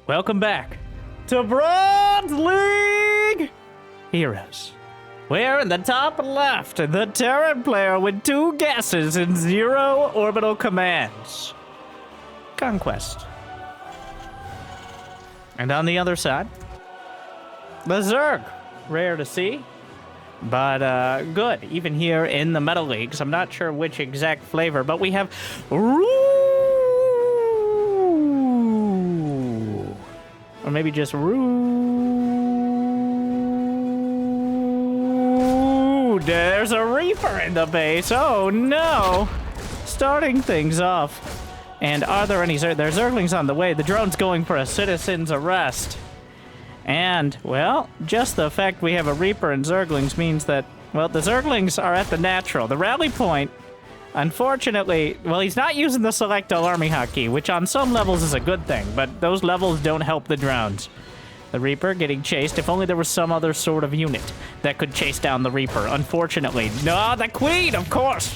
Welcome back to Bronze League Heroes. Where in the top left, the Terran player with 2 guesses and 0 orbital commands. Conquest. And on the other side, the Zerg. Rare to see, but good. Even here in the Metal Leagues, I'm not sure which exact flavor, but we have rooooooo. Or maybe just rooooooo. There's a Reaper in the base. Oh no. Starting things off. And are there any there's Zerglings on the way. The drone's going for a citizen's arrest. And, well, just the fact we have a Reaper and Zerglings means that, well, the Zerglings are at the natural. The rally point, unfortunately, well, he's not using the select all army hotkey, which on some levels is a good thing, but those levels don't help the drones. The Reaper getting chased. If only there was some other sort of unit that could chase down the Reaper. Unfortunately. No, the Queen, of course.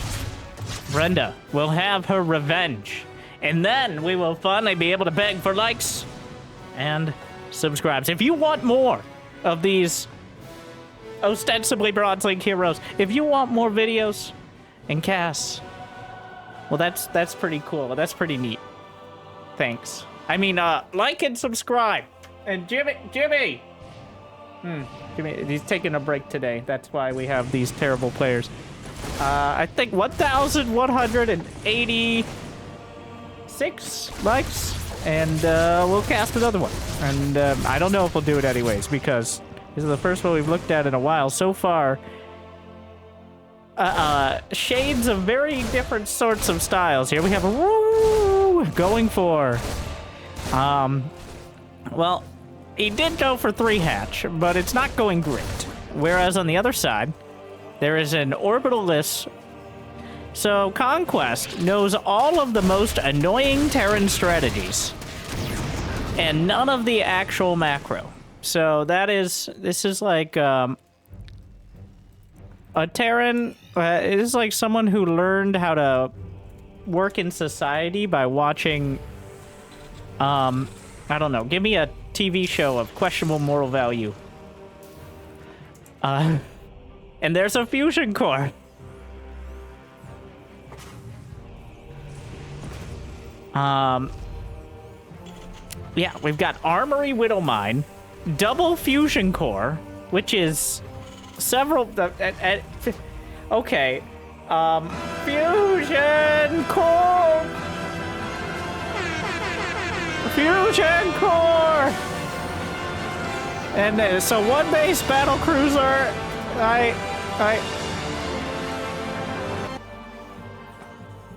Brenda will have her revenge. And then we will finally be able to beg for likes and subscribes. If you want more of these ostensibly Bronze League heroes, if you want more videos and casts, well, that's pretty cool. That's pretty neat. Thanks. I mean, like and subscribe. And Jimmy, he's taking a break today. That's why we have these terrible players. I think 1,186 likes, and we'll cast another one. And I don't know if we'll do it anyways, because this is the first one we've looked at in a while. So far, shades of very different sorts of styles here. We have a woo going for, well, he did go for 3 hatch, but it's not going great. Whereas on the other side, there is an orbital-less. So Conquest knows all of the most annoying Terran strategies and none of the actual macro. So this is like a Terran, it is like someone who learned how to work in society by watching, I don't know, give me a TV show of questionable moral value. And there's a fusion core. Yeah, we've got Armory Widowmine, double fusion core, which is several. Okay, fusion core, fusion core, and so 1 base battle cruiser.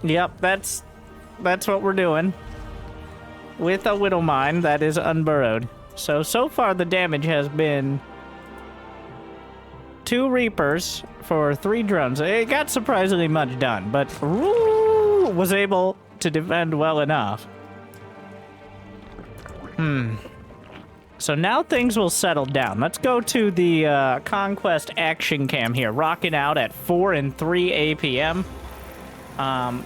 Yep, that's what we're doing. With a Widowmine that is unburrowed. So far the damage has been 2 Reapers for 3 drones. It got surprisingly much done, but rooooooo was able to defend well enough. So now things will settle down. Let's go to the Conquest action cam here, rocking out at 4 and 3 APM.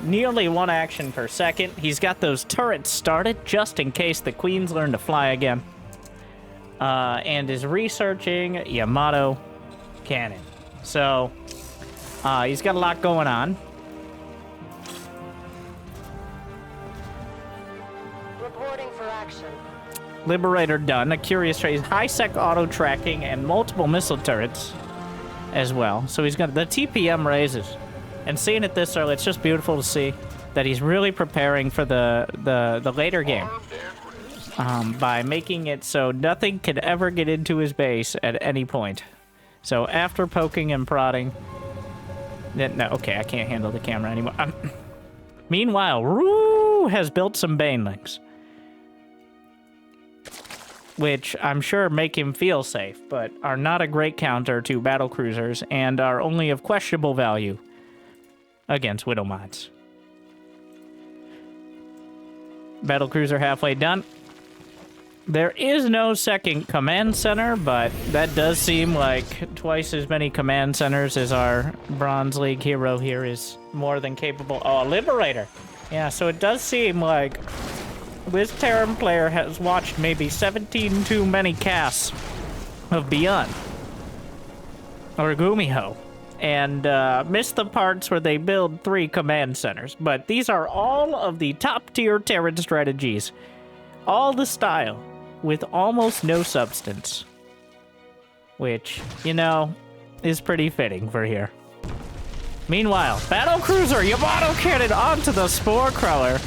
Nearly 1 action per second. He's got those turrets started just in case the queens learn to fly again. And is researching Yamato cannon. So, he's got a lot going on. Reporting for action. Liberator done. A curious trade. High-sec auto-tracking and multiple missile turrets as well. So he's got the TPM raises. And seeing it this early, it's just beautiful to see that he's really preparing for the later game. By making it so nothing could ever get into his base at any point. So after poking and prodding... No, okay, I can't handle the camera anymore. Meanwhile, Roo has built some Banelings. Which I'm sure make him feel safe, but are not a great counter to battle cruisers and are only of questionable value against Widowmines. Battle cruiser halfway done. There is no second command center, but that does seem like twice as many command centers as our Bronze League hero here is more than capable. Oh, a Liberator. Yeah, so it does seem like this Terran player has watched maybe 17 too many casts of Beyond or Gumiho and missed the parts where they build 3 command centers. But these are all of the top tier Terran strategies. All the style with almost no substance. Which, you know, is pretty fitting for here. Meanwhile, Battlecruiser Yamato Cannon onto the Spore Crawler.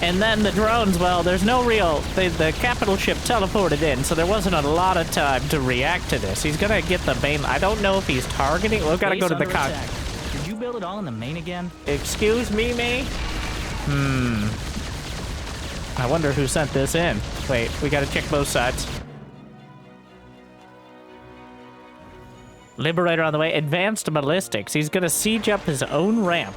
And then the drones, well, there's no real... The capital ship teleported in, so there wasn't a lot of time to react to this. He's gonna get the main... I don't know if he's targeting... We've gotta go to the con... Did you build it all in the main again? Excuse me? I wonder who sent this in. Wait, we gotta check both sides. Liberator on the way. Advanced ballistics. He's gonna siege up his own ramp.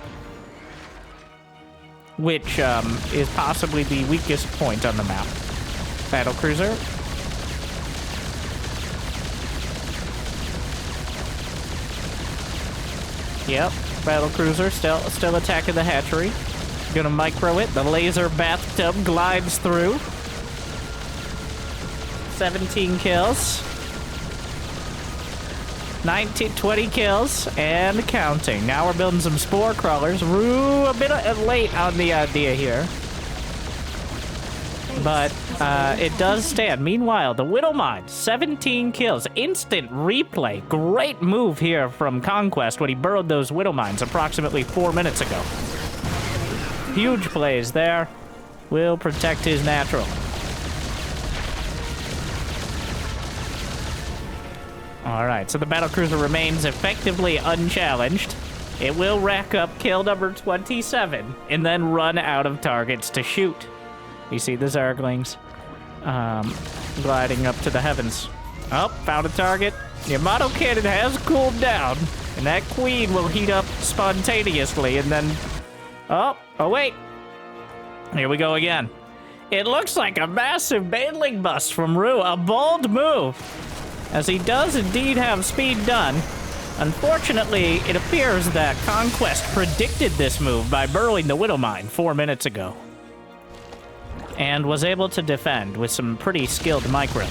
Which, is possibly the weakest point on the map. Battlecruiser. Yep, Battlecruiser still attacking the hatchery. Gonna micro it. The laser bathtub glides through. 17 kills. 20 kills and counting. Now we're building some spore crawlers. Roo, a bit late on the idea here. But it does stand. Meanwhile, the Widowmine, 17 kills. Instant replay. Great move here from Conquest when he burrowed those Widowmines approximately 4 minutes ago. Huge plays there. Will protect his natural. Alright, so the Battlecruiser remains effectively unchallenged. It will rack up kill number 27 and then run out of targets to shoot. You see the Zerglings gliding up to the heavens. Oh, found a target. Yamato Cannon has cooled down, and that queen will heat up spontaneously, and then... Oh wait. Here we go again. It looks like a massive baneling bust from Rue. A bold move, as he does indeed have speed done. Unfortunately, it appears that Conquest predicted this move by burrowing the Widowmine 4 minutes ago, and was able to defend with some pretty skilled micro.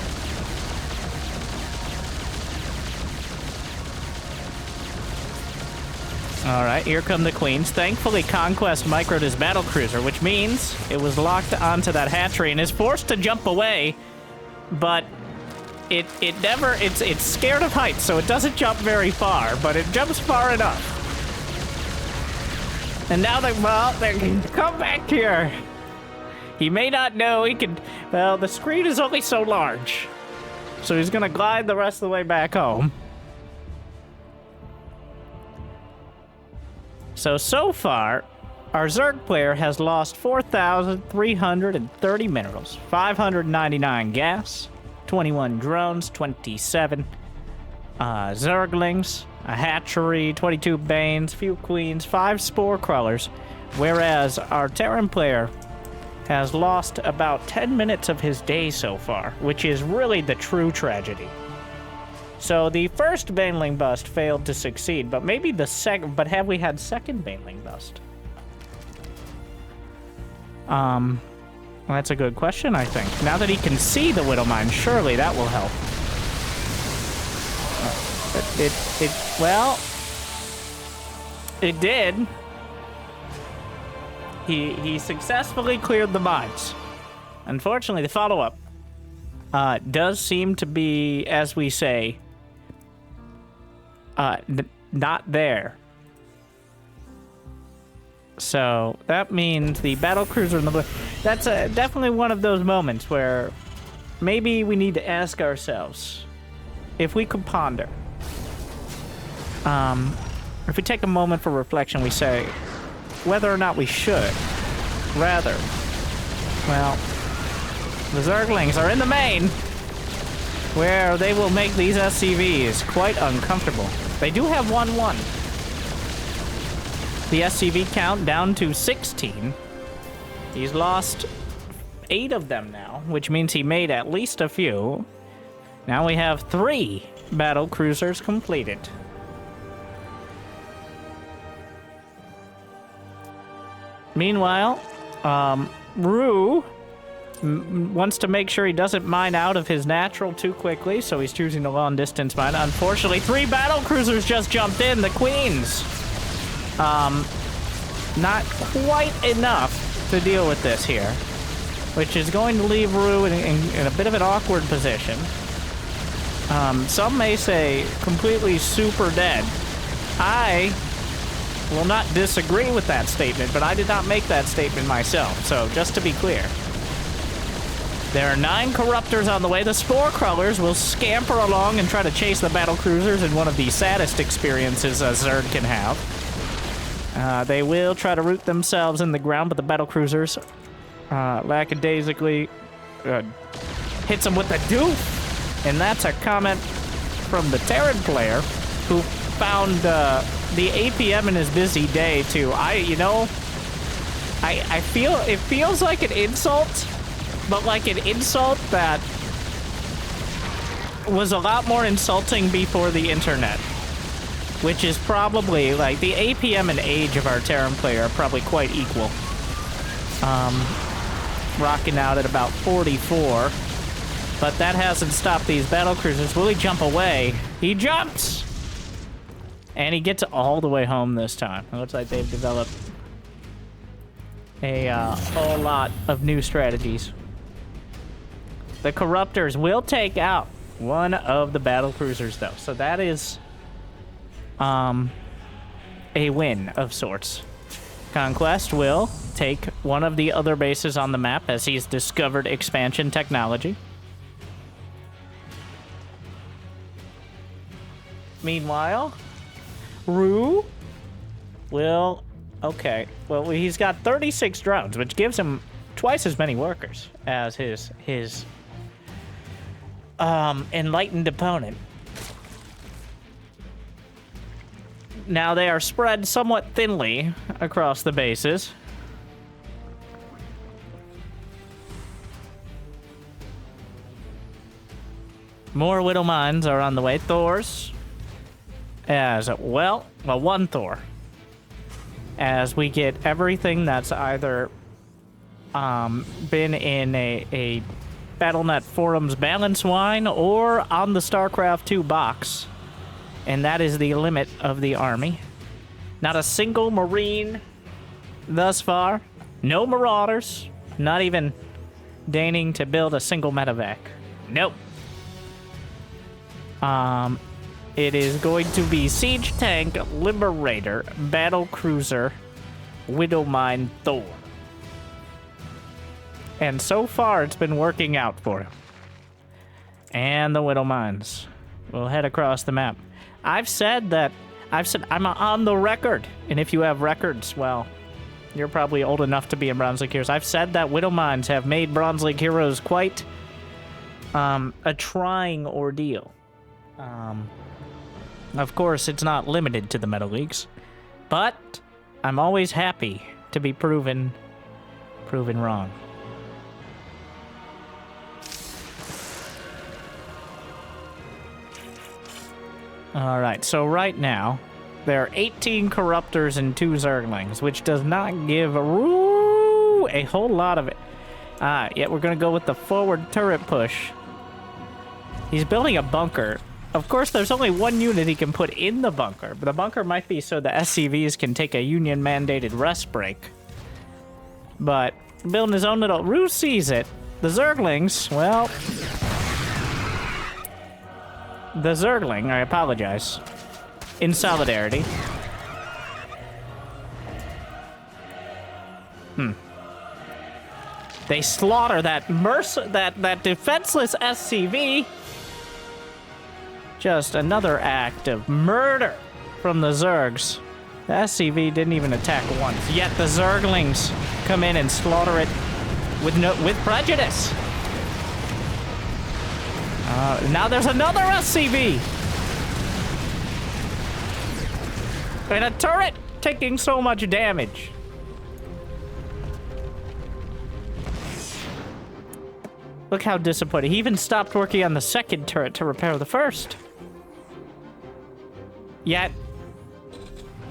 Alright, here come the queens. Thankfully, Conquest microed his Battlecruiser, which means it was locked onto that hatchery and is forced to jump away, but it's scared of heights, so it doesn't jump very far, but it jumps far enough. And now they can come back here. He may not know he can... Well, the screen is only so large, so he's gonna glide the rest of the way back home. So far, our Zerg player has lost 4,330 minerals, 599 gas, 21 drones, 27 Zerglings, a hatchery, 22 Banes, few queens, 5 spore crawlers, whereas our Terran player has lost about 10 minutes of his day so far, which is really the true tragedy. So the first Baneling bust failed to succeed, but maybe the second... But have we had second Baneling bust? Well, that's a good question, I think. Now that he can see the Widowmine, surely that will help. Well, it did. He successfully cleared the mines. Unfortunately, the follow-up does seem to be, as we say, not there. So that means the Battlecruiser in the... That's definitely one of those moments where maybe we need to ask ourselves if we could ponder. If we take a moment for reflection, we say whether or not we should rather... Well, the Zerglings are in the main, where they will make these SCVs quite uncomfortable. They do have 1-1. The SCV count down to 16. He's lost 8 of them now, which means he made at least a few. Now we have 3 battle cruisers completed. Meanwhile, Rue wants to make sure he doesn't mine out of his natural too quickly, so he's choosing the long distance mine. Unfortunately, 3 battle cruisers just jumped in, the Queens. Not quite enough to deal with this here, which is going to leave Rue in a bit of an awkward position. Some may say completely super dead. I will not disagree with that statement, but I did not make that statement myself, so just to be clear. There are 9 corruptors on the way. The spore crawlers will scamper along and try to chase the battle cruisers in one of the saddest experiences a Zerg can have. They will try to root themselves in the ground, but the battle cruisers lackadaisically hits them with the doof. And that's a comment from the Terran player who found the APM in his busy day to, I feel, it feels like an insult, but like an insult that was a lot more insulting before the internet, which is probably, like, the APM and age of our Terran player are probably quite equal. Rocking out at about 44, but that hasn't stopped these battle cruisers. Will he jump away? He jumps! And he gets all the way home this time. It looks like they've developed a whole lot of new strategies. The Corruptors will take out one of the battle cruisers, though. So that is a win of sorts. Conquest will take one of the other bases on the map as he's discovered expansion technology. Meanwhile, Rue will... Okay, well, he's got 36 drones, which gives him twice as many workers as his enlightened opponent. Now, they are spread somewhat thinly across the bases. More Widow Mines are on the way. Thors as well. Well, one Thor. As we get everything that's either been in a BattleNet Forums balance wine or on the StarCraft 2 box. And that is the limit of the army. Not a single Marine thus far. No Marauders. Not even deigning to build a single medevac. Nope. It is going to be Siege Tank, Liberator, Battle Cruiser, Widowmine, Thor. And so far, it's been working out for him. And the Widowmines will head across the map. I've said I'm on the record. And if you have records, well, you're probably old enough to be in Bronze League Heroes. I've said that Widowmines have made Bronze League Heroes quite a trying ordeal. Of course, it's not limited to the Meta Leagues, but I'm always happy to be proven wrong. All right, so right now, there are 18 Corruptors and 2 Zerglings, which does not give a whole lot of it. Yet we're going to go with the forward turret push. He's building a bunker. Of course, there's only one unit he can put in the bunker, but the bunker might be so the SCVs can take a Union-mandated rest break. But building his own little... Rue sees it. The Zerglings, well... The Zergling, I apologize. In solidarity. They slaughter that that defenseless SCV. Just another act of murder from the Zergs. The SCV didn't even attack once, yet the Zerglings come in and slaughter it with prejudice. Now there's another SCV! And a turret taking so much damage. Look how disappointed. He even stopped working on the second turret to repair the first. Yet,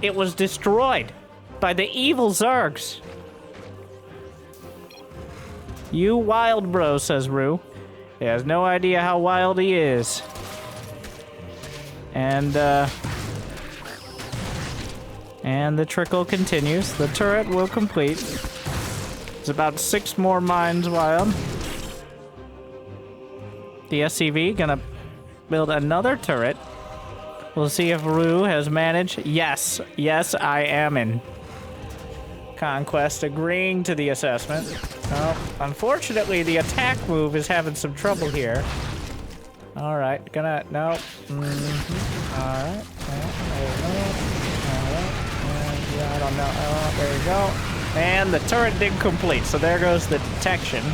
it was destroyed by the evil Zergs. You wild bro, says Rue. He has no idea how wild he is. And the trickle continues. The turret will complete. It's about 6 more mines wild. The SCV gonna build another turret. We'll see if Rue has managed. Yes, I am in. Conquest agreeing to the assessment. Oh, unfortunately, the attack move is having some trouble here. All right, gonna no. All right. Yeah, I don't know. Oh, there you go. And the turret did complete, so there goes the detection.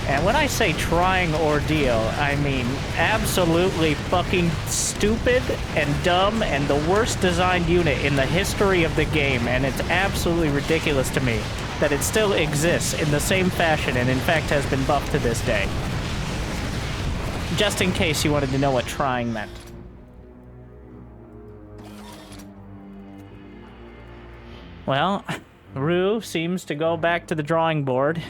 And when I say trying ordeal, I mean absolutely fucking stupid and dumb and the worst designed unit in the history of the game, and it's absolutely ridiculous to me that it still exists in the same fashion and in fact has been buffed to this day. Just in case you wanted to know what trying meant. Well, Rue seems to go back to the drawing board.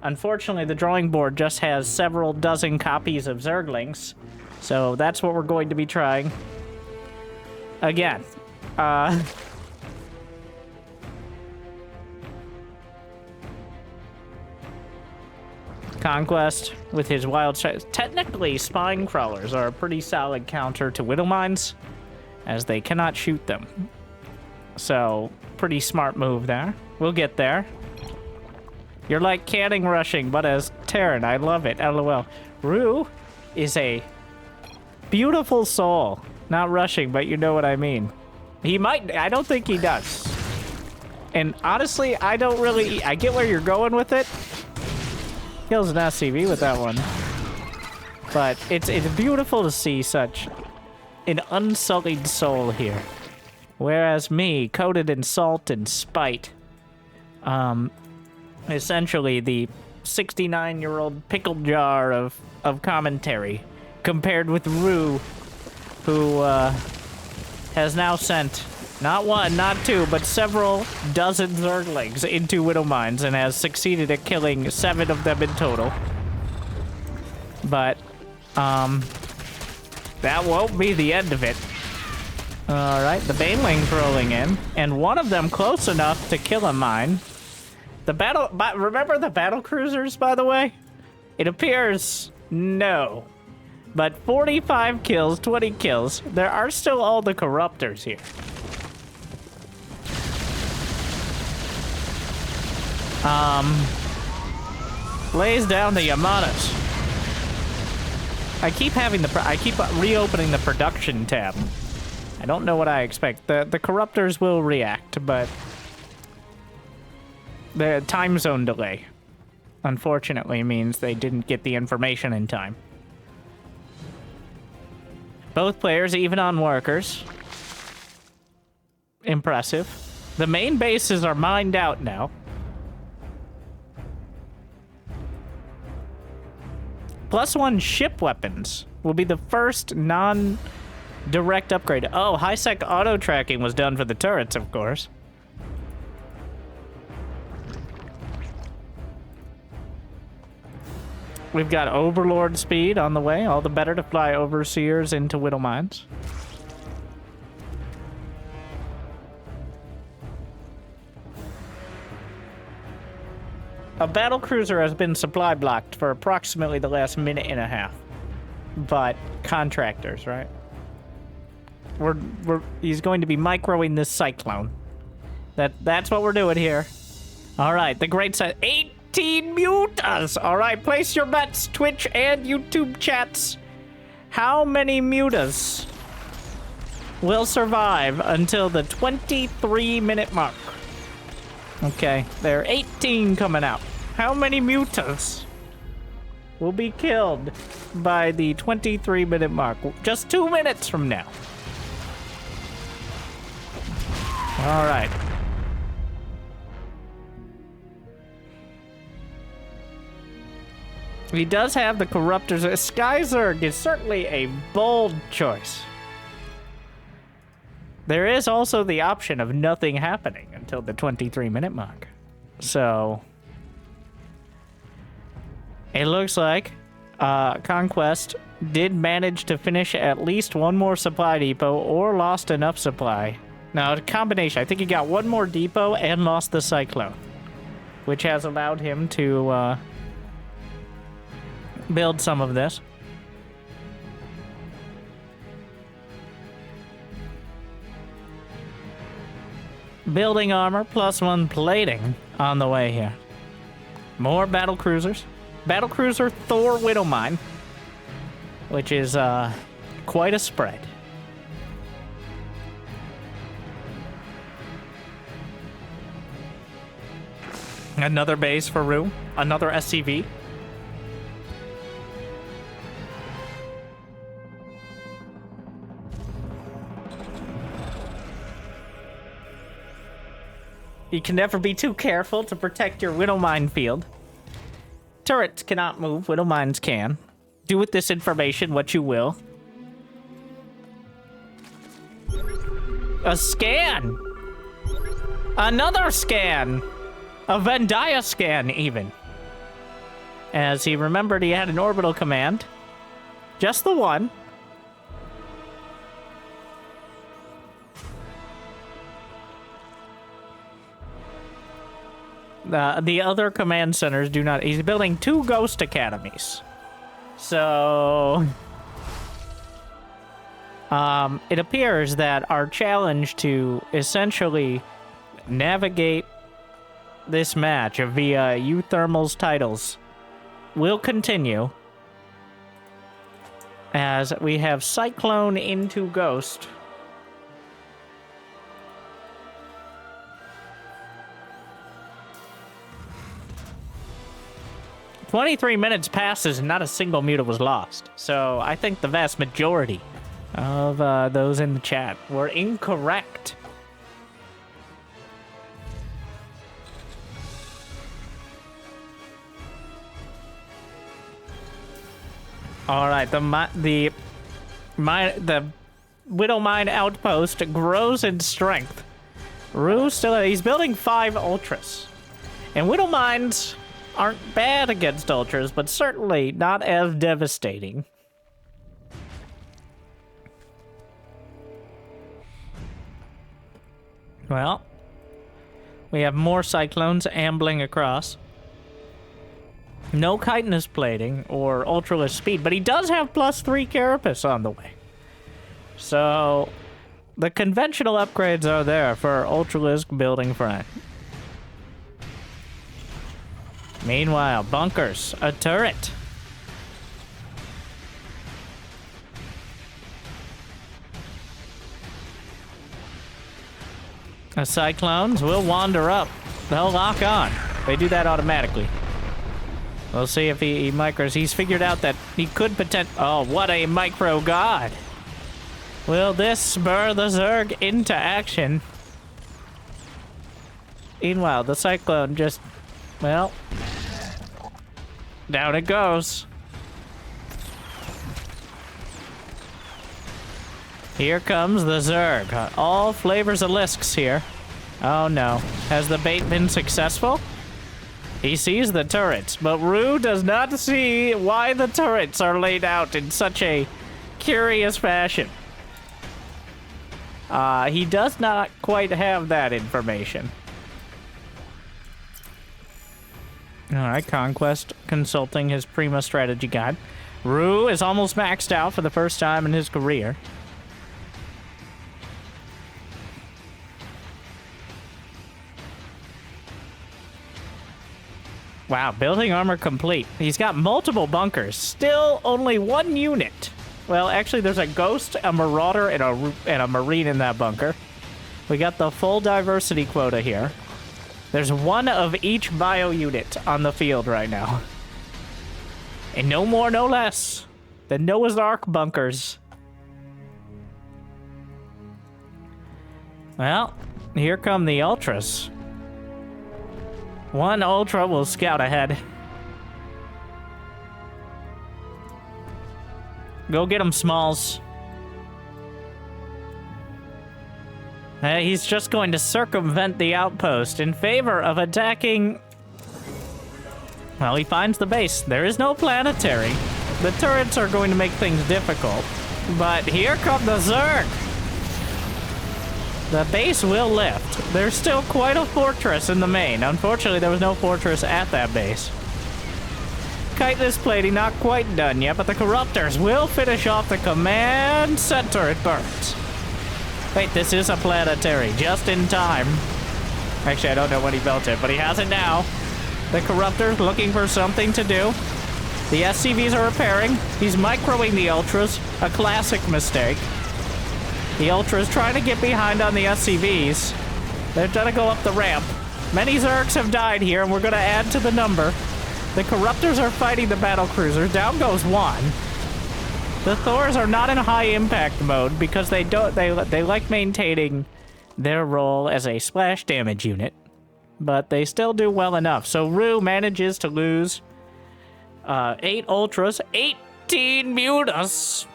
Unfortunately, the drawing board just has several dozen copies of Zerglings, so that's what we're going to be trying. Again, Conquest with his wild strikes. Technically, spine crawlers are a pretty solid counter to Widow Mines, as they cannot shoot them. So, pretty smart move there. We'll get there. You're like canning rushing, but as Terran. I love it. LOL. Rue is a beautiful soul. Not rushing, but you know what I mean. He might. I don't think he does. And honestly, I don't really. I get where you're going with it. Kills an SCV with that one. But it's beautiful to see such an unsullied soul here. Whereas me, coated in salt and spite. Essentially the 69-year-old pickle jar of commentary, compared with Rue, who has now sent not one, not two, but several dozen Zerglings into Widow Mines and has succeeded at killing 7 of them in total. But that won't be the end of it. All right, the Banelings rolling in, and one of them close enough to kill a mine. Remember the battle cruisers, by the way? It appears no. But 45 kills, 20 kills. There are still all the corruptors here. Lays down the Yamanas. I keep reopening the production tab. I don't know what I expect. The corruptors will react, but the time zone delay, unfortunately, means they didn't get the information in time. Both players even on workers. Impressive. The main bases are mined out now. +1 ship weapons will be the first non-direct upgrade. Oh, high-sec auto-tracking was done for the turrets, of course. We've got Overlord speed on the way. All the better to fly Overseers into Widow Mines. A battlecruiser has been supply blocked for approximately the last minute and a half. But contractors, right? He's going to be microing this cyclone. That's what we're doing here. All right, the great set. 18 mutas. All right, place your bets, Twitch and YouTube chats. How many mutas will survive until the 23-minute mark? Okay, there are 18 coming out. How many mutas will be killed by the 23-minute mark? Just 2 minutes from now. All right. He does have the corruptors. Sky Zerg is certainly a bold choice. There is also the option of nothing happening until the 23-minute mark. So, It looks like Conquest did manage to finish at least one more supply depot or lost enough supply. No, a combination. I think he got one more depot and lost the Cyclone, which has allowed him to build some of this. Building armor +1 plating on the way here. More battle cruisers. Battle cruiser Thor Widowmine, which is quite a spread. Another base for Rue. Another SCV. You can never be too careful to protect your Widowmine field. Turrets cannot move, Widowmines can. Do with this information what you will. A scan! Another scan! A Vendaya scan, even. As he remembered he had an orbital command. Just the one. The other command centers do not... He's building 2 ghost academies. So... it appears that our challenge to essentially navigate this match via Euthermal's titles will continue. As we have Cyclone into Ghost. 23 minutes passes and not a single muta was lost. So I think the vast majority of those in the chat were incorrect. All right, the Widowmine outpost grows in strength. Rue still, he's building 5 ultras, and Widowmines aren't bad against ultras, but certainly not as devastating. Well, we have more cyclones ambling across. No chitinous plating or ultraless speed, but he does have +3 carapace on the way. So the conventional upgrades are there for ultralisk building front. Meanwhile, bunkers, a turret. The cyclones will wander up. They'll lock on. They do that automatically. We'll see if he micros. He's figured out that he could oh, what a micro god. Will this spur the Zerg into action? Meanwhile, the cyclone just, well, down it goes. Here comes the Zerg. All flavors of Lisks here. Oh no. Has the bait been successful? He sees the turrets, but Rue does not see why the turrets are laid out in such a curious fashion. He does not quite have that information. Alright, Conquest consulting his Prima strategy guide. Rue is almost maxed out for the first time in his career. Wow, building armor complete. He's got multiple bunkers. Still only 1 unit. Well, actually, there's a ghost, a marauder, and a marine in that bunker. We got the full diversity quota here. There's 1 of each bio unit on the field right now. And no more, no less than Noah's Ark bunkers. Well, here come the Ultras. 1 Ultra will scout ahead. Go get him, Smalls. He's just going to circumvent the outpost in favor of attacking... Well, he finds the base. There is no planetary. The turrets are going to make things difficult. But here come the Zerg. The base will lift. There's still quite a fortress in the main. Unfortunately, there was no fortress at that base. Chitinous plating not quite done yet, but the Corruptors will finish off the command center it burns. Wait, this is a planetary, just in time. Actually, I don't know when he built it, but he has it now. The Corruptors looking for something to do. The SCVs are repairing. He's microing the Ultras, a classic mistake. The Ultras trying to get behind on the SCVs. They're gonna go up the ramp. Many Zergs have died here, and we're gonna add to the number. The Corruptors are fighting the battle cruisers. Down goes one. The Thors are not in high impact mode because they like maintaining their role as a splash damage unit, but they still do well enough. So Roo manages to lose 8 Ultras, 18 Mutas.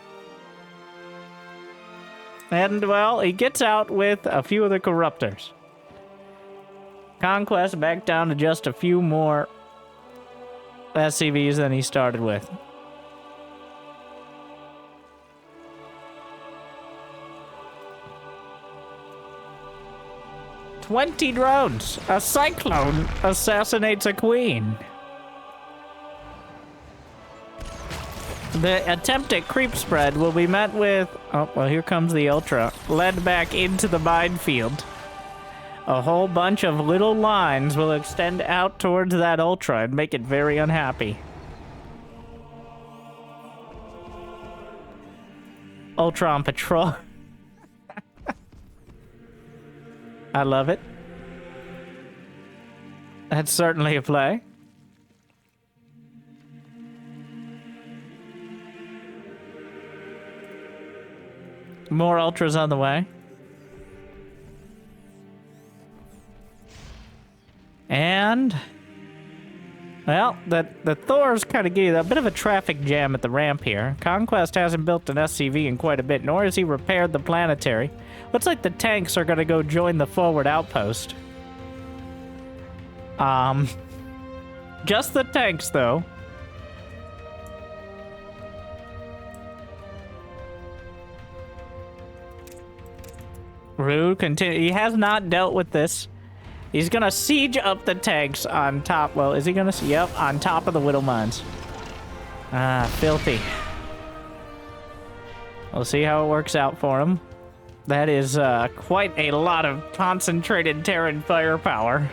And, well, he gets out with a few of the Corruptors. Conquest back down to just a few more SCVs than he started with. "20 drones! A cyclone assassinates a queen!" The attempt at creep spread will be met with... Oh, well, here comes the Ultra. Led back into the minefield. A whole bunch of little lines will extend out towards that Ultra and make it very unhappy. Ultra on patrol. I love it. That's certainly a play. More Ultras on the way. And... well, the Thors kind of gave a bit of a traffic jam at the ramp here. Conquest hasn't built an SCV in quite a bit, nor has he repaired the planetary. Looks like the tanks are going to go join the forward outpost. Just the tanks, though. Roo continue. He has not dealt with this. He's gonna siege up the tanks on top. Well, is he gonna? Yep, on top of the Widow Mines. Ah, filthy. We'll see how it works out for him. That is quite a lot of concentrated Terran firepower.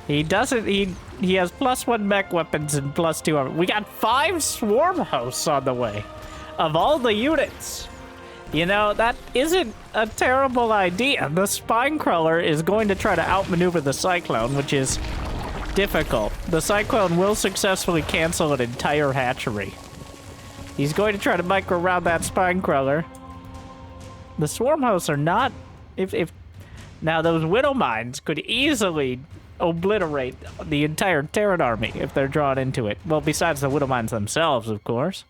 He doesn't. He has +1 mech weapons and +2 armor. We got 5 swarm hosts on the way. Of all the units. You know, that isn't a terrible idea. The Spine Crawler is going to try to outmaneuver the Cyclone, which is difficult. The Cyclone will successfully cancel an entire hatchery. He's going to try to micro around that Spine Crawler. The Swarm Hosts are not... If now, those Widow Mines could easily obliterate the entire Terran army if they're drawn into it. Well, besides the Widow Mines themselves, of course.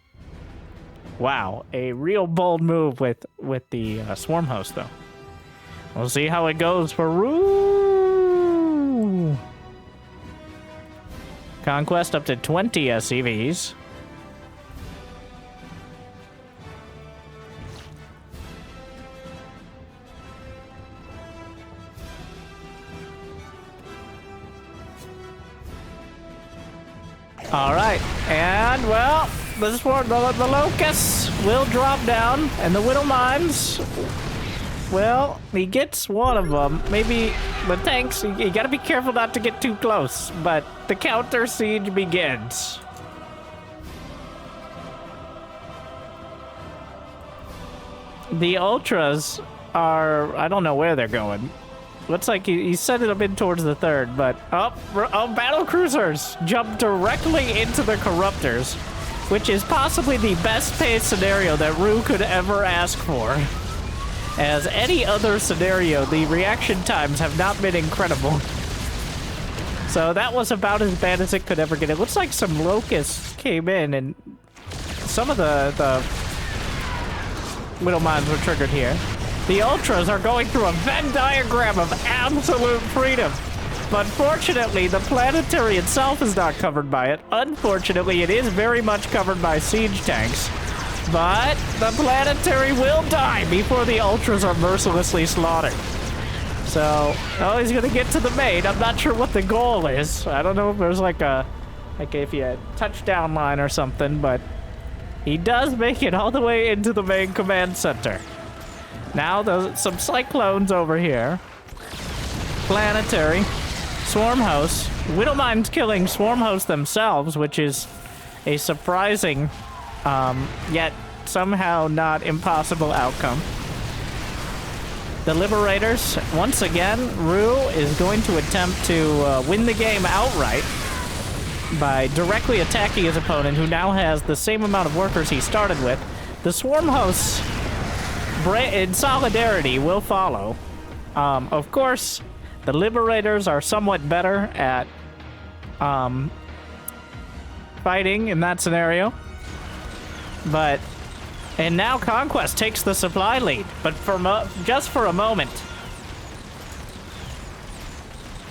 Wow, a real bold move with the Swarm Host, though. We'll see how it goes for Roo. Conquest up to 20 SCVs. All right, and well, this one, the Locusts will drop down, and the Widow Mines, well, he gets one of them. Maybe the tanks, you gotta be careful not to get too close, but the counter siege begins. The Ultras are, I don't know where they're going. Looks like he's sending them in towards the third, but... Oh, battle cruisers jump directly into the Corruptors, which is possibly the best-paced scenario that Roo could ever ask for. As any other scenario, the reaction times have not been incredible. So that was about as bad as it could ever get. It looks like some Locusts came in, and some of the Widow Mines were triggered here. The Ultras are going through a Venn diagram of absolute freedom. But fortunately, the planetary itself is not covered by it. Unfortunately, it is very much covered by siege tanks. But the planetary will die before the ultras are mercilessly slaughtered. So, oh, he's gonna get to the main. I'm not sure what the goal is. I don't know if there's like if you had touchdown line or something, but he does make it all the way into the main command center. Now, there's some cyclones over here. Planetary. Swarm hosts. Widowmines killing swarm hosts themselves, which is a surprising, yet somehow not impossible outcome. The Liberators, once again, Rue is going to attempt to win the game outright by directly attacking his opponent, who now has the same amount of workers he started with. The Swarm hosts, in solidarity, will follow. Of course, the Liberators are somewhat better at fighting in that scenario. But, and now Conquest takes the supply lead, but for just for a moment.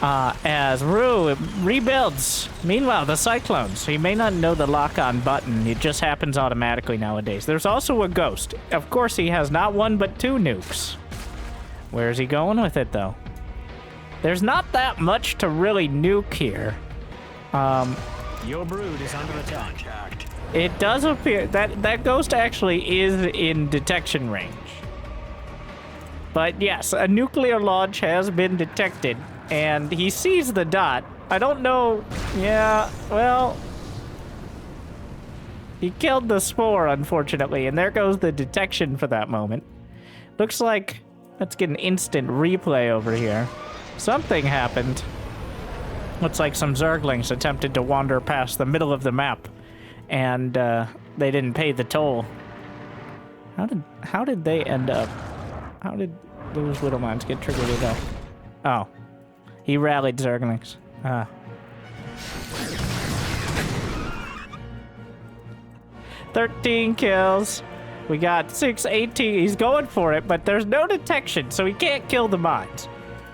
As Rue rebuilds. Meanwhile, the Cyclones, he may not know the lock-on button. It just happens automatically nowadays. There's also a Ghost. Of course, he has not one but 2 nukes. Where's he going with it, though? There's not that much to really nuke here. Your brood is under attack. It does appear that Ghost actually is in detection range. But yes, a nuclear launch has been detected, and he sees the dot. I don't know. Yeah, well, he killed the spore, unfortunately, and there goes the detection for that moment. Looks like, let's get an instant replay over here. Something happened. Looks like some Zerglings attempted to wander past the middle of the map, and they didn't pay the toll. How did they end up? How did those Widow Mines get triggered at all? Oh, he rallied Zerglings. 13 kills. We got 618. He's going for it, but there's no detection, so he can't kill the mines.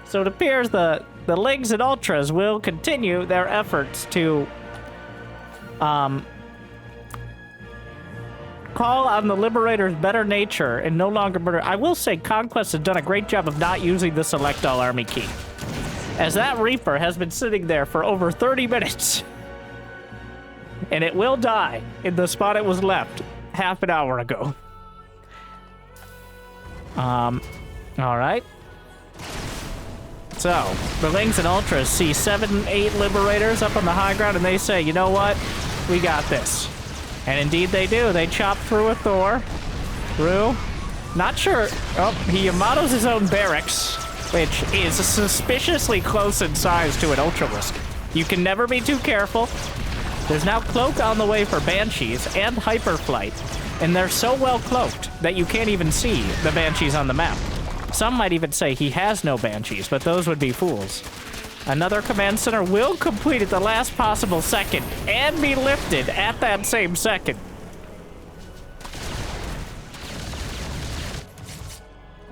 So it appears the Legs and Ultras will continue their efforts to call on the Liberator's better nature and no longer murder. I will say Conquest has done a great job of not using the Select All Army key, as that Reaper has been sitting there for over 30 minutes. And it will die in the spot it was left half an hour ago. All right. So, the Lings and Ultras see 7, 8 Liberators up on the high ground, and they say, you know what? We got this. And indeed they do. They chop through a Thor. Through. Not sure. Oh, he Yamato's his own barracks, which is suspiciously close in size to an Ultralisk. You can never be too careful. There's now Cloak on the way for Banshees and Hyperflight, and they're so well cloaked that you can't even see the Banshees on the map. Some might even say he has no Banshees, but those would be fools. Another command center will complete at the last possible second and be lifted at that same second.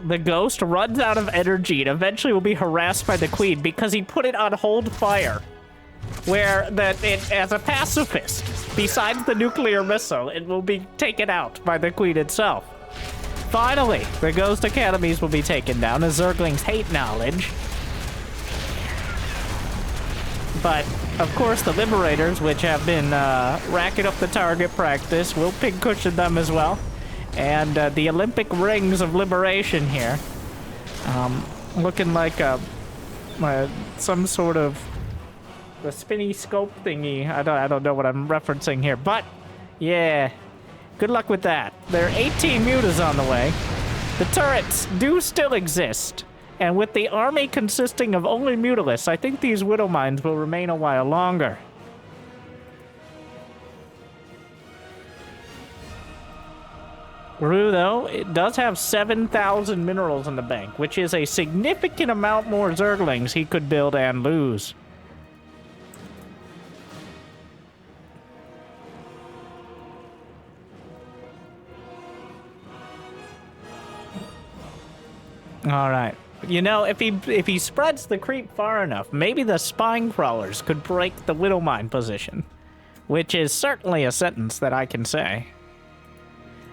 The Ghost runs out of energy and eventually will be harassed by the Queen because he put it on hold fire, where as a pacifist, besides the nuclear missile, it will be taken out by the Queen itself. Finally, the Ghost Academies will be taken down, as Zerglings hate knowledge. But, of course, the Liberators, which have been racking up the target practice, will pincushion them as well. And the Olympic Rings of Liberation here, looking like some sort of the spinny scope thingy. I don't know what I'm referencing here, but yeah, good luck with that. There are 18 mutas on the way. The turrets do still exist, and with the army consisting of only mutalisks, I think these Widow Mines will remain a while longer. Rue, though, it does have 7,000 minerals in the bank, which is a significant amount more Zerglings he could build and lose. All right. You know, if he spreads the creep far enough, maybe the spine crawlers could break the widow mine position, which is certainly a sentence that I can say.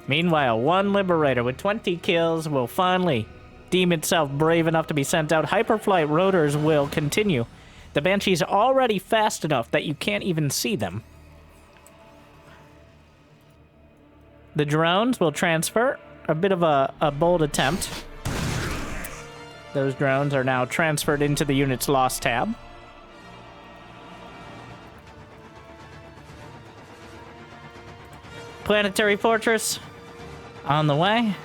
Meanwhile, one Liberator with 20 kills will finally deem itself brave enough to be sent out. Hyperflight rotors will continue. The Banshee's already fast enough that you can't even see them. The drones will transfer. A bit of a bold attempt. Those drones are now transferred into the unit's lost tab. Planetary Fortress on the way.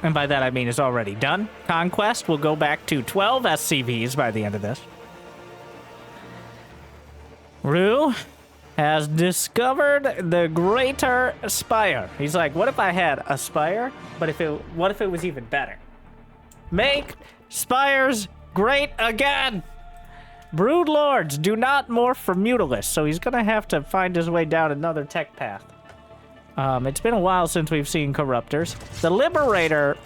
And by that I mean it's already done. Conquest will go back to 12 SCVs by the end of this. Rue has discovered the Greater Spire. He's like, what if I had a spire, but what if it was even better? Make spires great again! Brood Lords do not morph for Mutalisk, so he's gonna have to find his way down another tech path. It's been a while since we've seen Corruptors. The Liberator,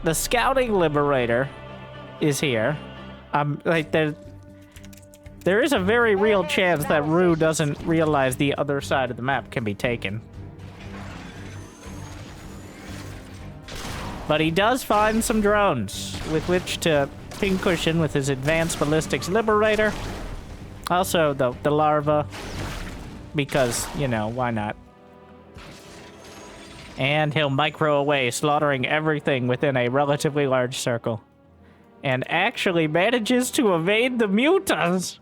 the Scouting Liberator, is here. Like, there is a very real chance that Rue doesn't realize the other side of the map can be taken. But he does find some drones with which to pincushion with his Advanced Ballistics Liberator. Also, the larva, because, you know, why not? And he'll micro away, slaughtering everything within a relatively large circle. And actually manages to evade the mutas!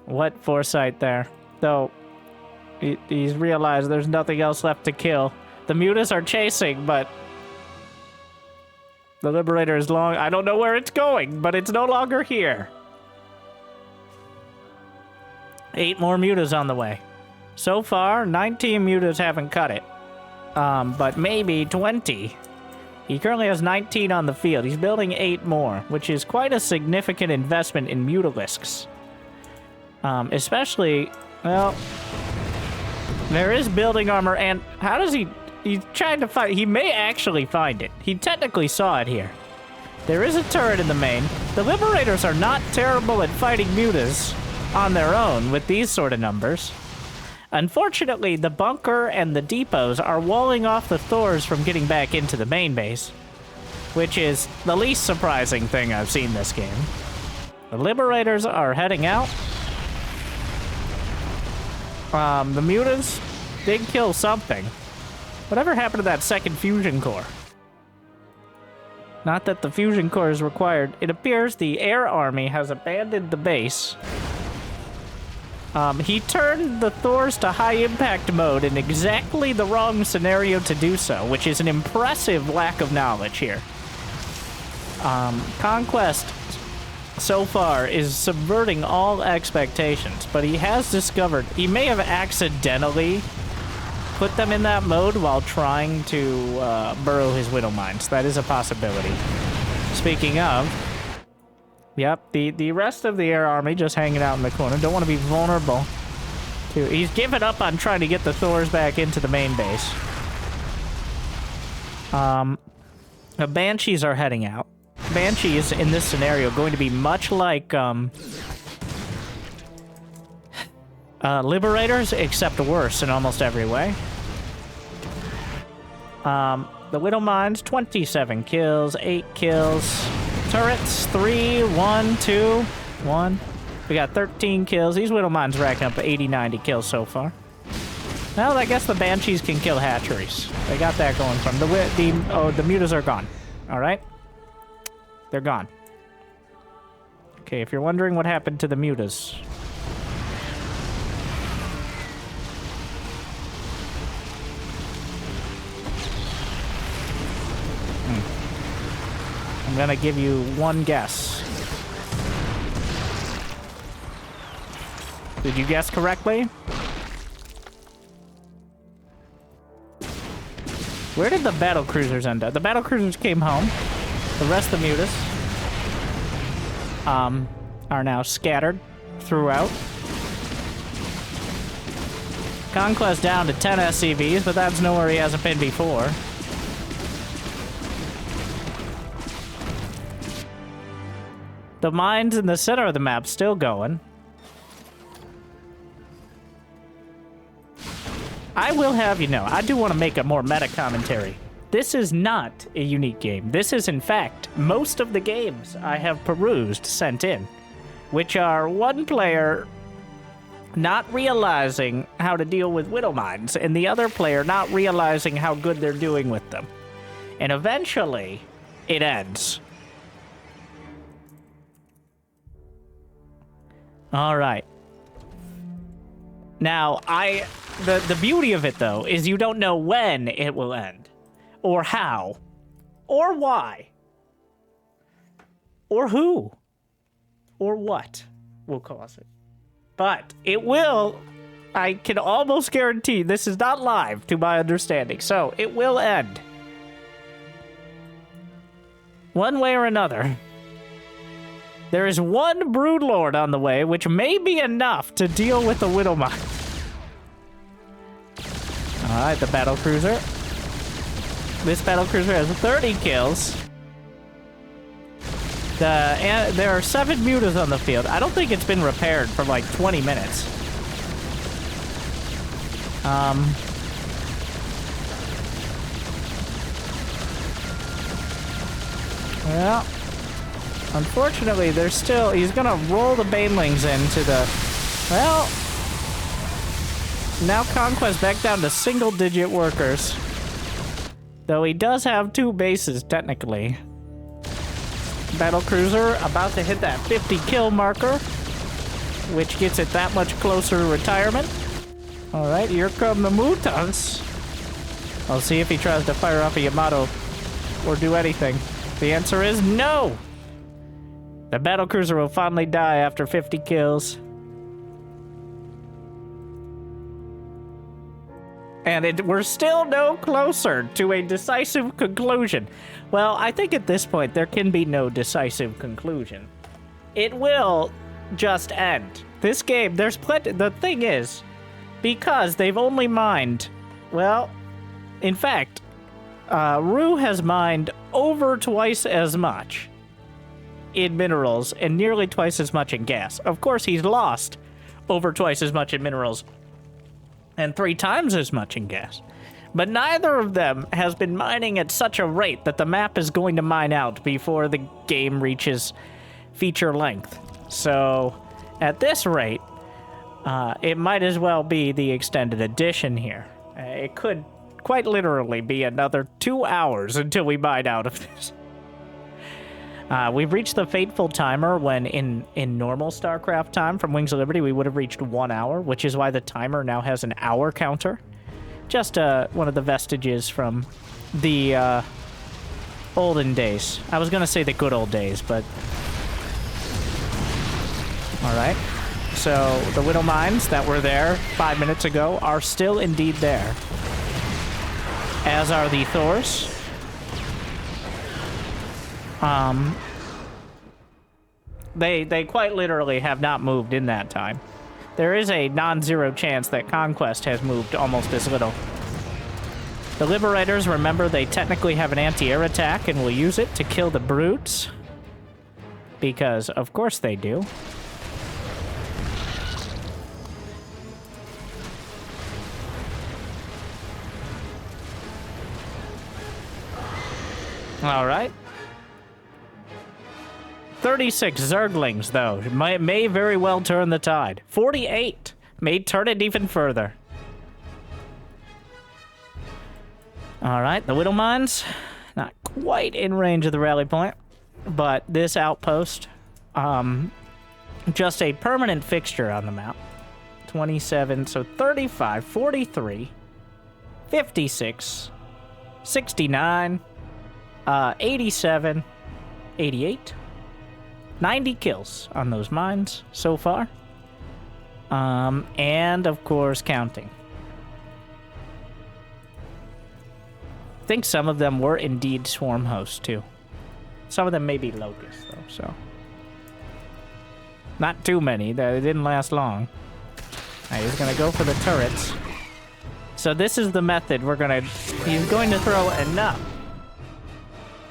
What foresight there. Though, he's realized there's nothing else left to kill. The mutas are chasing, but the Liberator is long. I don't know where it's going, but it's no longer here. 8 more mutas on the way. So far, 19 mutas haven't cut it. But maybe 20. He currently has 19 on the field. He's building 8 more, which is quite a significant investment in Mutalisks. Especially, well, there is building armor, and how does he's trying to find, he may actually find it. He technically saw it here. There is a turret in the main. The Liberators are not terrible at fighting mutas on their own with these sort of numbers. Unfortunately, the bunker and the depots are walling off the Thors from getting back into the main base, which is the least surprising thing I've seen this game. The Liberators are heading out. The mutas did kill something. Whatever happened to that second fusion core? Not that the fusion core is required. It appears the air army has abandoned the base. He turned the Thors to high impact mode in exactly the wrong scenario to do so, which is an impressive lack of knowledge here. Conquest so far is subverting all expectations, but he has discovered he may have accidentally put them in that mode while trying to burrow his widow mines. That is a possibility. Speaking of, yep, the rest of the air army just hanging out in the corner. Don't want to be vulnerable to. He's given up on trying to get the Thors back into the main base. The Banshees are heading out. Banshee is, in this scenario, going to be much like Liberators, except worse in almost every way. The Widow Mines, 27 kills, 8 kills. Turrets, 3, 1, 2, 1. We got 13 kills. These Widow Mines racking up 80, 90 kills so far. Well, I guess the Banshees can kill hatcheries. They got that going from the mutas are gone. All right? They're gone. Okay, if you're wondering what happened to the mutas. I'm gonna give you one guess. Did you guess correctly? Where did the battle cruisers end up? The battle cruisers came home. The rest of the mutas are now scattered throughout. Conquest down to 10 SCVs, but that's nowhere he hasn't been before. The mines in the center of the map still going. I will have you know, I do want to make a more meta commentary. This is not a unique game. This is, in fact, most of the games I have perused sent in, which are one player not realizing how to deal with widow mines, and the other player not realizing how good they're doing with them. And eventually, it ends. All right. Now, the beauty of it, though, is you don't know when it will end, or how, or why, or who, or what will cause it. But it will, I can almost guarantee, this is not live to my understanding, so it will end. One way or another. There is one Broodlord on the way, which may be enough to deal with the Widow Mine. Alright, the battlecruiser. This battlecruiser has 30 kills. There are 7 mutas on the field. I don't think it's been repaired for like 20 minutes. Well, unfortunately, there's still... He's gonna roll the banelings into the... Well... Now Conquest back down to single-digit workers. Though he does have 2 bases, technically. Battlecruiser about to hit that 50 kill marker, which gets it that much closer to retirement. Alright, here come the Mutants. I'll see if he tries to fire off a Yamato or do anything. The answer is no! The battlecruiser will finally die after 50 kills. And we're still no closer to a decisive conclusion. Well, I think at this point there can be no decisive conclusion. It will just end. This game, there's plenty... The thing is, because they've only mined... Well, in fact, Roo has mined over twice as much in minerals and nearly twice as much in gas. Of course, he's lost over twice as much in minerals and 3 times as much in gas. But neither of them has been mining at such a rate that the map is going to mine out before the game reaches feature length. So, at this rate, it might as well be the extended edition here. It could quite literally be another 2 hours until we mine out of this. We've reached the fateful timer when in normal StarCraft time from Wings of Liberty, we would have reached 1 hour, which is why the timer now has an hour counter. Just one of the vestiges from the olden days. I was going to say the good old days, but... Alright. So, the Widow Mines that were there 5 minutes ago are still indeed there. As are the Thors. They quite literally have not moved in that time. There is a non-zero chance that Conquest has moved almost as little. The Liberators, remember, they technically have an anti-air attack and will use it to kill the brutes. Because, of course they do. Alright. 36 Zerglings, though. May very well turn the tide. 48 may turn it even further. Alright, the Widow Mines. Not quite in range of the rally point. But this outpost, just a permanent fixture on the map. 27, so 35, 43, 56, 69, 87, 88, 90 kills on those mines so far. And, of course, counting. I think some of them were indeed swarm hosts, too. Some of them may be locusts, though, so... Not too many. They didn't last long. Alright, he's gonna go for the turrets. So this is the method we're gonna... He's going to throw enough...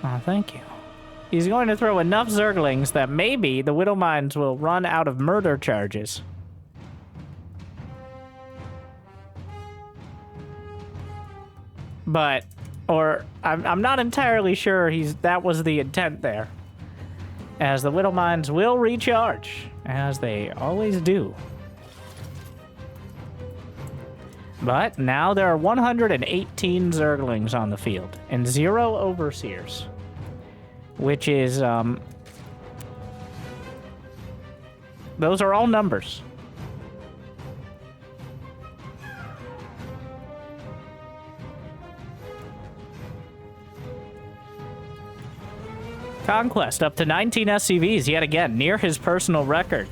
Oh, thank you. He's going to throw enough Zerglings that maybe the Widow Mines will run out of murder charges. But... Or, I'm not entirely sure that was the intent there. As the Widow Mines will recharge, as they always do. But now there are 118 Zerglings on the field, and 0 Overseers. Which is, those are all numbers. Conquest up to 19 SCVs yet again, near his personal record.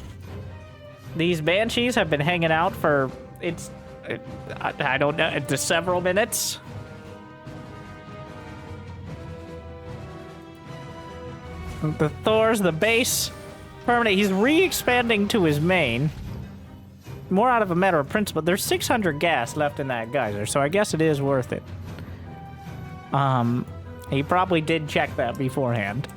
These Banshees have been hanging out for, I don't know, several minutes. The Thor's the base. Permanent, he's re-expanding to his main. More out of a matter of principle. There's 600 gas left in that geyser, so I guess it is worth it. He probably did check that beforehand.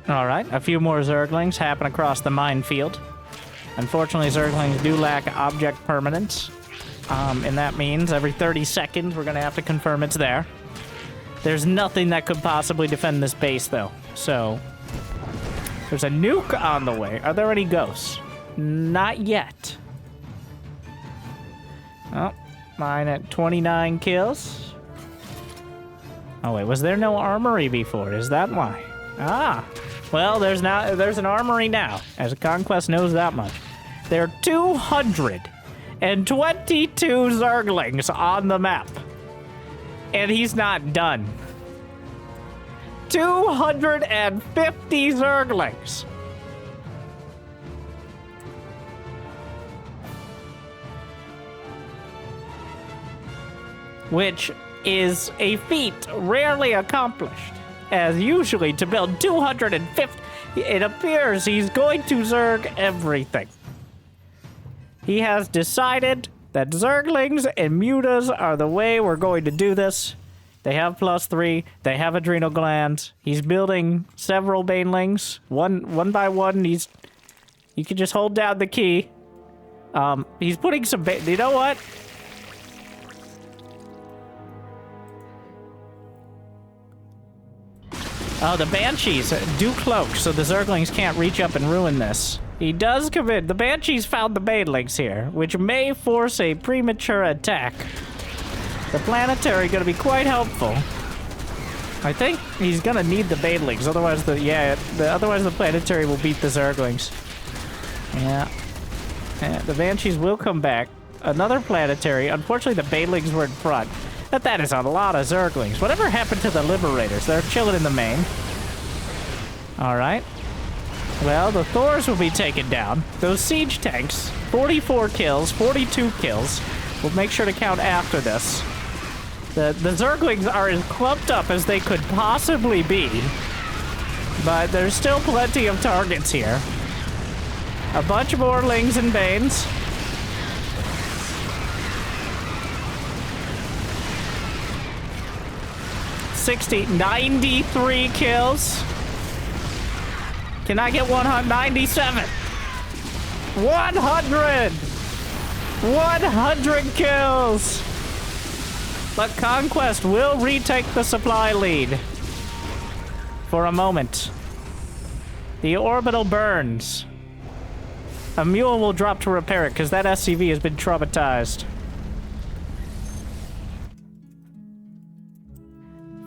Alright, a few more Zerglings happen across the minefield. Unfortunately, Zerglings do lack object permanence. And that means every 30 seconds we're gonna have to confirm it's there. There's nothing that could possibly defend this base, though. So, there's a nuke on the way. Are there any ghosts? Not yet. Oh, mine at 29 kills. Oh, wait, was there no armory before? Is that why? Ah, well, there's an armory now, as a Conquest knows that much. There are 222 Zerglings on the map. And he's not done. 250 Zerglings. Which is a feat rarely accomplished. As usually, to build 250, it appears he's going to Zerg everything. He has decided that Zerglings and Mutas are the way we're going to do this. They have +3, they have adrenal glands. He's building several Banelings, one by one. You can just hold down the key. He's putting some, you know what? Oh, the Banshees do cloak, so the Zerglings can't reach up and ruin this. He does commit. The Banshees found the Banelings here, which may force a premature attack. The Planetary gonna be quite helpful. I think he's gonna need the Banelings, otherwise the Planetary will beat the Zerglings. Yeah. The Banshees will come back. Another Planetary. Unfortunately, the Banelings were in front. But that is a lot of Zerglings. Whatever happened to the Liberators? They're chilling in the main. Alright. Well, the Thors will be taken down. Those siege tanks, 44 kills, 42 kills. We'll make sure to count after this. The Zerglings are as clumped up as they could possibly be. But there's still plenty of targets here. A bunch more Lings and Banes. 93 kills. Can I get 197? 100! 100 kills! But Conquest will retake the supply lead. For a moment. The orbital burns. A mule will drop to repair it, because that SCV has been traumatized.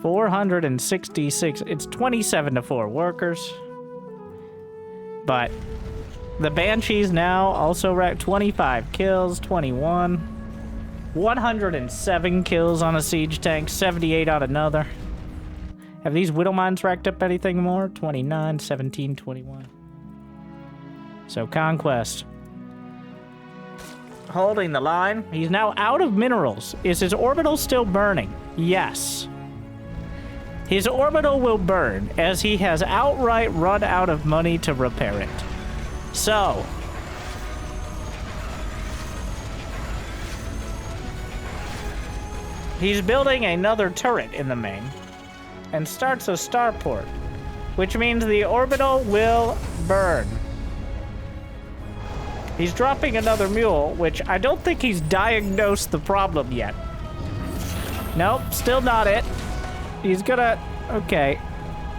466. It's 27-4 workers. But the Banshees now also rack 25 kills, 21. 107 kills on a siege tank, 78 on another. Have these Widow Mines racked up anything more? 29, 17, 21. So Conquest. Holding the line. He's now out of minerals. Is his orbital still burning? Yes. His orbital will burn, as he has outright run out of money to repair it. So, he's building another turret in the main, and starts a starport, which means the orbital will burn. He's dropping another mule, which I don't think he's diagnosed the problem yet. Nope, still not it. He's gonna, okay.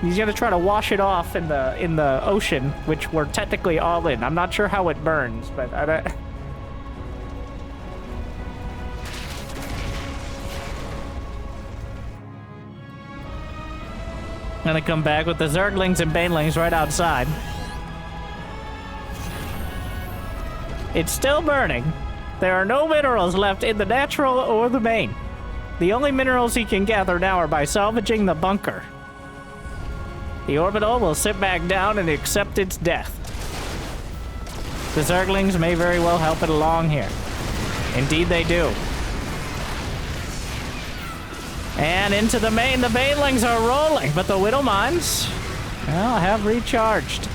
He's gonna try to wash it off in the ocean, which we're technically all in. I'm not sure how it burns, but I don't... Gonna come back with the Zerglings and Banelings right outside. It's still burning. There are no minerals left in the natural or the main. The only minerals he can gather now are by salvaging the bunker. The orbital will sit back down and accept its death. The Zerglings may very well help it along here. Indeed they do. And into the main, the Banelings are rolling, but the Widow Mines, well, have recharged.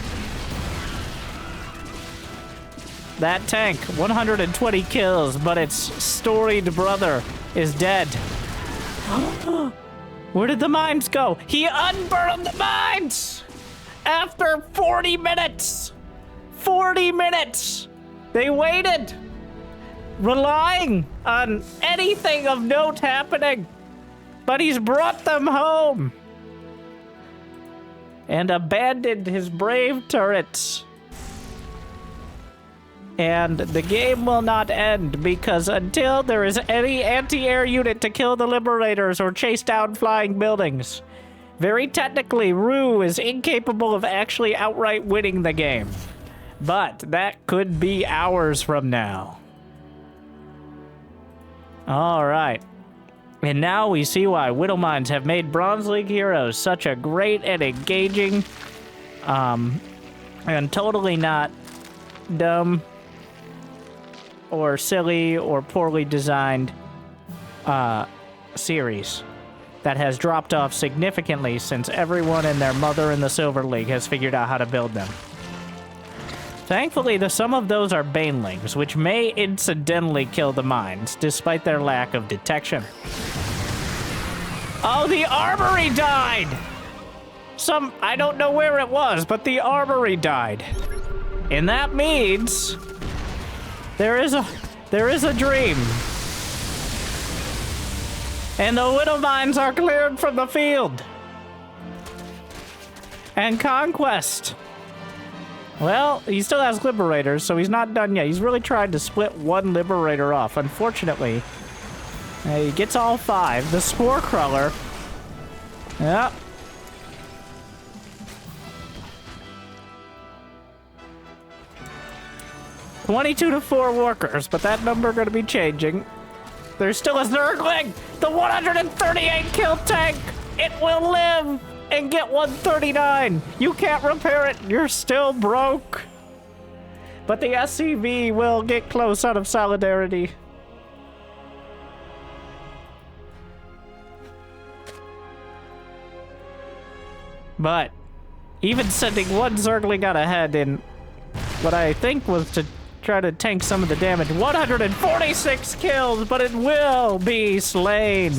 That tank, 120 kills, but its storied brother is dead. Where did the mines go? He unburned the mines! After 40 minutes! 40 minutes! They waited! Relying on anything of note happening. But he's brought them home! And abandoned his brave turrets. And the game will not end, because until there is any anti-air unit to kill the Liberators or chase down flying buildings, very technically, rooooooo is incapable of actually outright winning the game. But that could be hours from now. Alright. And now we see why Widow Mines have made Bronze League Heroes such a great and engaging, and totally not dumb or silly or poorly designed series that has dropped off significantly since everyone and their mother in the Silver League has figured out how to build them. Thankfully, some of those are Banelings, which may incidentally kill the mines, despite their lack of detection. Oh, the armory died! I don't know where it was, but the armory died. And that means there is a dream. And the Widow Mines are cleared from the field. And Conquest. Well, he still has Liberators, so he's not done yet. He's really tried to split one Liberator off. Unfortunately, he gets all 5. The Spore Crawler. Yep. $22 to 4 workers, but that number going to be changing. There's still a Zergling! The 138 kill tank! It will live and get 139! You can't repair it, you're still broke! But the SCV will get close out of solidarity. But even sending one Zergling out ahead in what I think was to try to tank some of the damage. 146 kills, but it will be slain.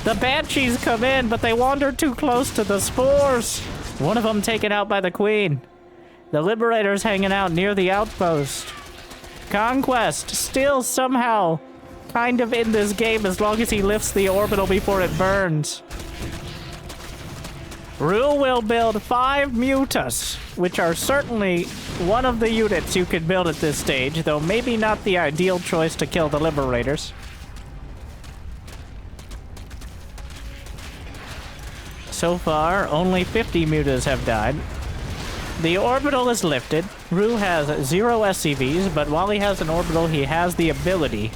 The Banshees come in, but they wander too close to the spores. One of them taken out by the Queen. The Liberator's hanging out near the outpost. Conquest still somehow kind of in this game as long as he lifts the orbital before it burns. rooooooo will build 5 Mutas, which are certainly one of the units you could build at this stage, though maybe not the ideal choice to kill the Liberators. So far, only 50 Mutas have died. The orbital is lifted. rooooooo has 0 SCVs, but while he has an orbital, he has the ability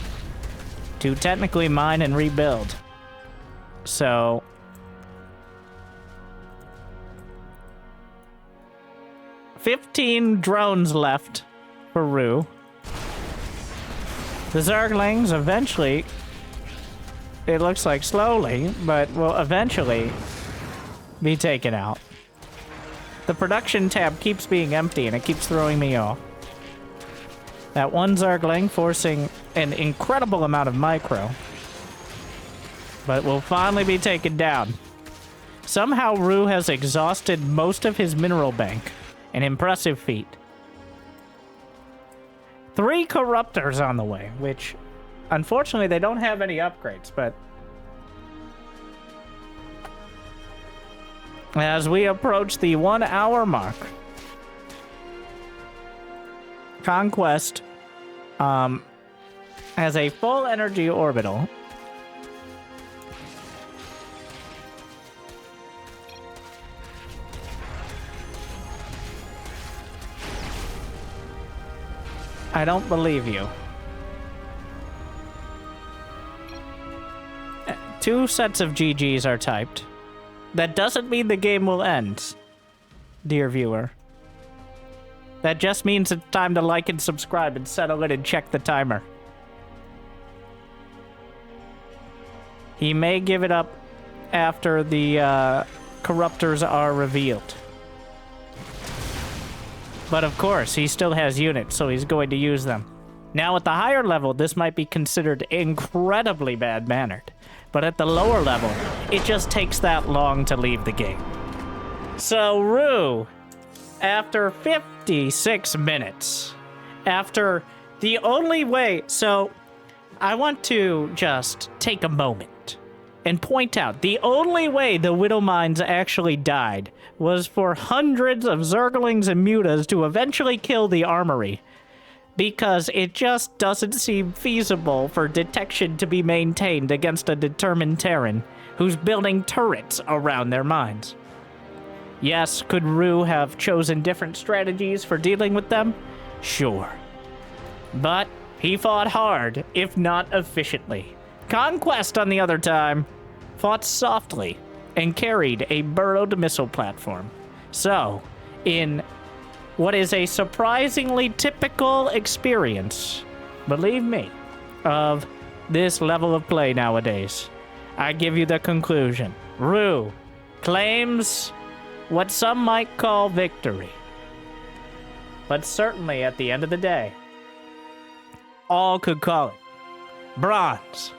to technically mine and rebuild. So 15 drones left for rooooooo. The Zerglings eventually, it looks like slowly, but will eventually be taken out. The production tab keeps being empty and it keeps throwing me off. That one Zergling forcing an incredible amount of micro. But will finally be taken down. Somehow Rue has exhausted most of his mineral bank. An impressive feat. 3 Corruptors on the way, which unfortunately they don't have any upgrades, but as we approach the 1 hour mark, Conquest has a full energy orbital. I don't believe you. 2 sets of GGs are typed. That doesn't mean the game will end, dear viewer. That just means it's time to like and subscribe and settle in and check the timer. He may give it up after the Corruptors are revealed. But of course, he still has units, so he's going to use them. Now, at the higher level, this might be considered incredibly bad-mannered. But at the lower level, it just takes that long to leave the game. So, Rue, after 56 minutes, after the only way... So, I want to just take a moment and point out the only way the Widow Mines actually died was for hundreds of Zerglings and Mutas to eventually kill the armory, because it just doesn't seem feasible for detection to be maintained against a determined Terran who's building turrets around their mines. Yes, could Rue have chosen different strategies for dealing with them? Sure. But he fought hard, if not efficiently. Conquest, on the other time, fought softly and carried a burrowed missile platform. So, in what is a surprisingly typical experience, believe me, of this level of play nowadays, I give you the conclusion. Rue claims what some might call victory. But certainly at the end of the day, all could call it Bronze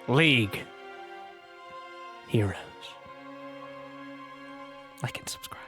League Heroes. Like and subscribe.